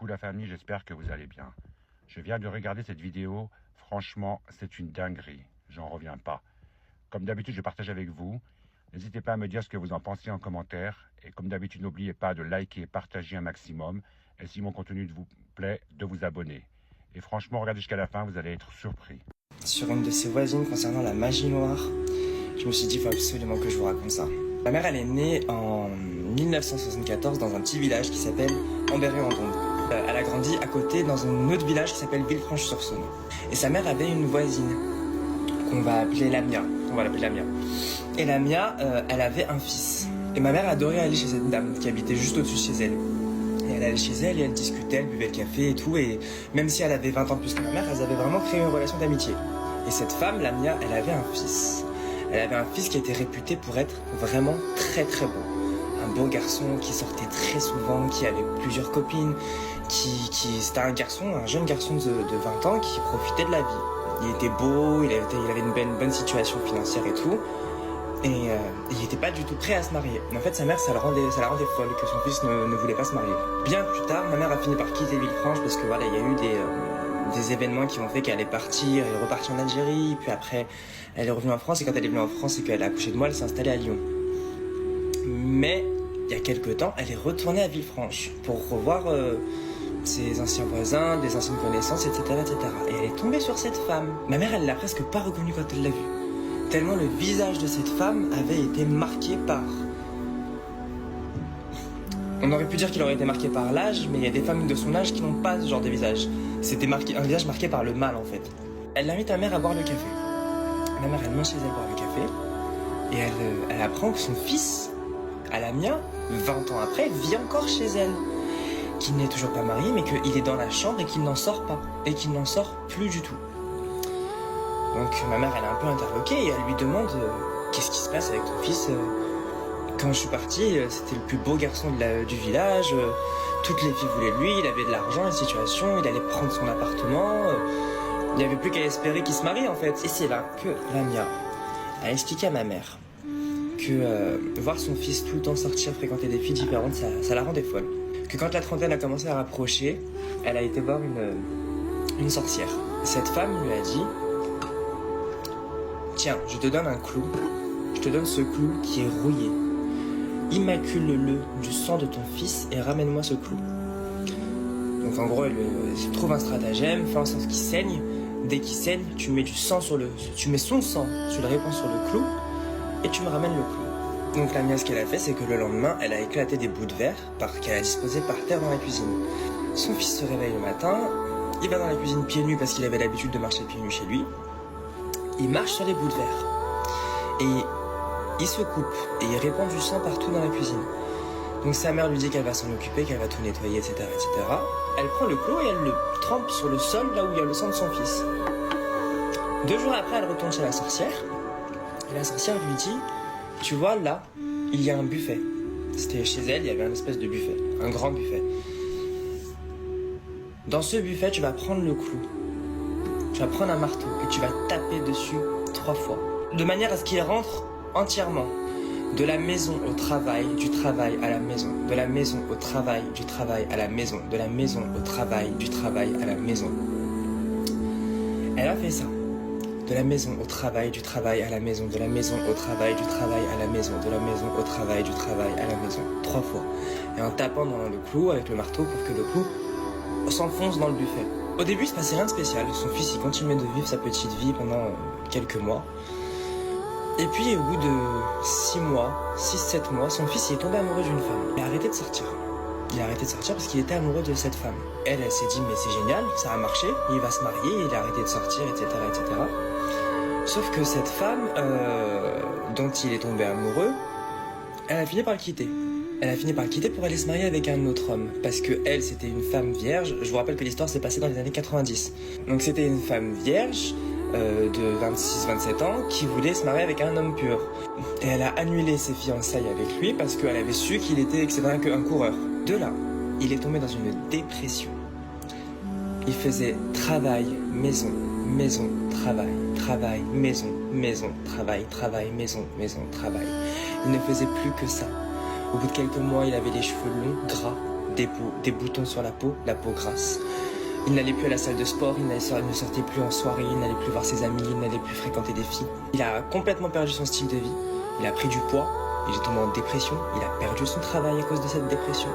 Coucou la famille, j'espère que vous allez bien. Je viens de regarder cette vidéo, franchement c'est une dinguerie, j'en reviens pas. Comme d'habitude je partage avec vous, n'hésitez pas à me dire ce que vous en pensez en commentaire. Et comme d'habitude n'oubliez pas de liker et partager un maximum. Et si mon contenu vous plaît, de vous abonner. Et franchement regardez jusqu'à la fin, vous allez être surpris. Sur une de ses voisines concernant la magie noire, je me suis dit il faut absolument que je vous raconte ça. Ma mère elle est née en 1974 dans un petit village qui s'appelle Ambérieu-en-Dombes. Elle a grandi à côté dans un autre village qui s'appelle Villefranche-sur-Saône. Et sa mère avait une voisine qu'on va appeler Lamia. On va l'appeler Lamia. Et Lamia, elle avait un fils. Et ma mère adorait aller chez cette dame qui habitait juste au-dessus de chez elle. Et elle allait chez elle et elle discutait, elle buvait le café et tout. Et même si elle avait 20 ans de plus que ma mère, elles avaient vraiment créé une relation d'amitié. Et cette femme, Lamia, elle avait un fils. Elle avait un fils qui était réputé pour être vraiment très très beau. Un beau garçon qui sortait très souvent, qui avait plusieurs copines, c'était un jeune garçon de 20 ans qui profitait de la vie. Il était beau, il avait une bonne situation financière et tout. Et il n'était pas du tout prêt à se marier. Mais en fait, sa mère, ça la rendait folle que son fils ne voulait pas se marier. Bien plus tard, ma mère a fini par quitter Villefranche parce que voilà, il y a eu des événements qui ont fait qu'elle est partie, elle est repartie en Algérie, puis après, elle est revenue en France, et quand elle est venue en France et qu'elle a accouché de moi, elle s'est installée à Lyon. Mais, il y a quelques temps, elle est retournée à Villefranche pour revoir ses anciens voisins, des anciennes connaissances, etc., etc. Et elle est tombée sur cette femme. Ma mère, elle l'a presque pas reconnue quand elle l'a vue. Tellement le visage de cette femme avait été marqué par... On aurait pu dire qu'il aurait été marqué par l'âge, mais il y a des femmes de son âge qui n'ont pas ce genre de visage. C'était un visage marqué par le mal, en fait. Elle invite ta mère à boire le café. Ma mère, elle mange chez elle boire le café. Et elle apprend que son fils, Lamia, 20 ans après, vit encore chez elle. Qu'il n'est toujours pas marié, mais qu'il est dans la chambre et qu'il n'en sort pas. Et qu'il n'en sort plus du tout. Donc ma mère, elle est un peu interloquée et elle lui demande qu'est-ce qui se passe avec ton fils. Quand je suis partie, c'était le plus beau garçon du village. Toutes les filles voulaient de lui, il avait de l'argent, une situation, il allait prendre son appartement. Il n'y avait plus qu'à espérer qu'il se marie en fait. Et c'est là que Lamia a expliqué à ma mère que voir son fils tout le temps sortir, fréquenter des filles différentes, ça la rendait folle. Que quand la trentaine a commencé à rapprocher, elle a été voir une sorcière. Cette femme lui a dit: tiens, je te donne un clou. Je te donne ce clou qui est rouillé. Immacule-le du sang de ton fils et ramène-moi ce clou. Donc en gros, elle trouve un stratagème, fait en sorte qu'il saigne. Dès qu'il saigne, tu mets du sang tu mets son sang, tu le répands sur le clou et tu me ramènes le clou. Donc Lamia, ce qu'elle a fait, c'est que le lendemain, elle a éclaté des bouts de verre qu'elle a disposés par terre dans la cuisine. Son fils se réveille le matin, il va dans la cuisine pieds nus parce qu'il avait l'habitude de marcher pieds nus chez lui. Il marche sur les bouts de verre et il se coupe et il répand du sang partout dans la cuisine. Donc sa mère lui dit qu'elle va s'en occuper, qu'elle va tout nettoyer, etc., etc. Elle prend le clou et elle le trempe sur le sol là où il y a le sang de son fils. 2 jours après, elle retourne chez la sorcière et la sorcière lui dit: tu vois là, il y a un buffet. C'était chez elle, il y avait un espèce de buffet, un grand buffet. Dans ce buffet, tu vas prendre le clou. Tu vas prendre un marteau et tu vas taper dessus 3 fois. De manière à ce qu'il rentre entièrement. De la maison au travail, du travail à la maison. De la maison au travail, du travail à la maison. De la maison au travail, du travail à la maison. Elle a fait ça. De la maison au travail, du travail à la maison. De la maison au travail, du travail à la maison. De la maison au travail, du travail à la maison. 3 fois. Et en tapant dans le clou avec le marteau pour que le clou s'enfonce dans le buffet. Au début, il se passait rien de spécial. Son fils, il continuait de vivre sa petite vie pendant quelques mois. Et puis, au bout de 6 mois, 6-7 mois, son fils il est tombé amoureux d'une femme. Il a arrêté de sortir. Il a arrêté de sortir parce qu'il était amoureux de cette femme. Elle s'est dit, mais c'est génial, ça a marché, il va se marier, il a arrêté de sortir, etc., etc. Sauf que cette femme, dont il est tombé amoureux, elle a fini par le quitter. Elle a fini par le quitter pour aller se marier avec un autre homme. Parce que elle, c'était une femme vierge. Je vous rappelle que l'histoire s'est passée dans les années 90. Donc c'était une femme vierge de 26-27 ans qui voulait se marier avec un homme pur. Et elle a annulé ses fiançailles avec lui parce qu'elle avait su que c'était un coureur. De là, il est tombé dans une dépression. Il faisait travail, maison, maison, travail, travail, maison, maison, travail, travail, maison, maison, travail. Il ne faisait plus que ça. Au bout de quelques mois, il avait les cheveux longs, gras, des boutons sur la peau grasse. Il n'allait plus à la salle de sport, il ne sortait plus en soirée, il n'allait plus voir ses amis, il n'allait plus fréquenter des filles. Il a complètement perdu son style de vie, il a pris du poids, il est tombé en dépression, il a perdu son travail à cause de cette dépression.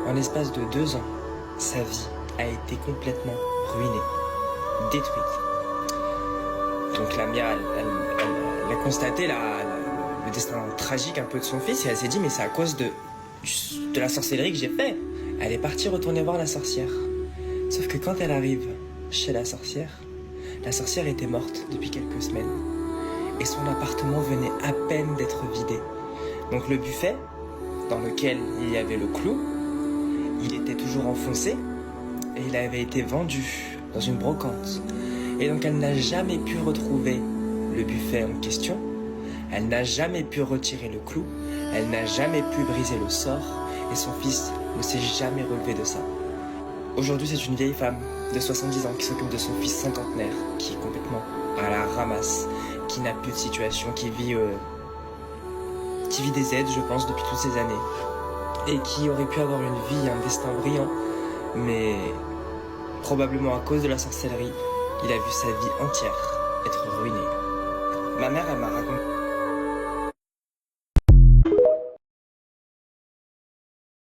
En l'espace de 2 ans, sa vie a été complètement ruinée, détruite. Donc la mère, elle a constaté le destin tragique un peu de son fils et elle s'est dit mais c'est à cause de la sorcellerie que j'ai fait. Elle est partie retourner voir la sorcière. Sauf que quand elle arrive chez la sorcière était morte depuis quelques semaines. Et son appartement venait à peine d'être vidé. Donc le buffet, dans lequel il y avait le clou, il était toujours enfoncé et il avait été vendu dans une brocante. Et donc elle n'a jamais pu retrouver le buffet en question. Elle n'a jamais pu retirer le clou. Elle n'a jamais pu briser le sort. Et son fils ne s'est jamais relevé de ça. Aujourd'hui, c'est une vieille femme de 70 ans qui s'occupe de son fils cinquantenaire, qui est complètement à la ramasse, qui n'a plus de situation, qui vit des aides, je pense, depuis toutes ces années. Et qui aurait pu avoir une vie, un destin brillant, mais probablement à cause de la sorcellerie, il a vu sa vie entière être ruinée. Ma mère, elle m'a raconté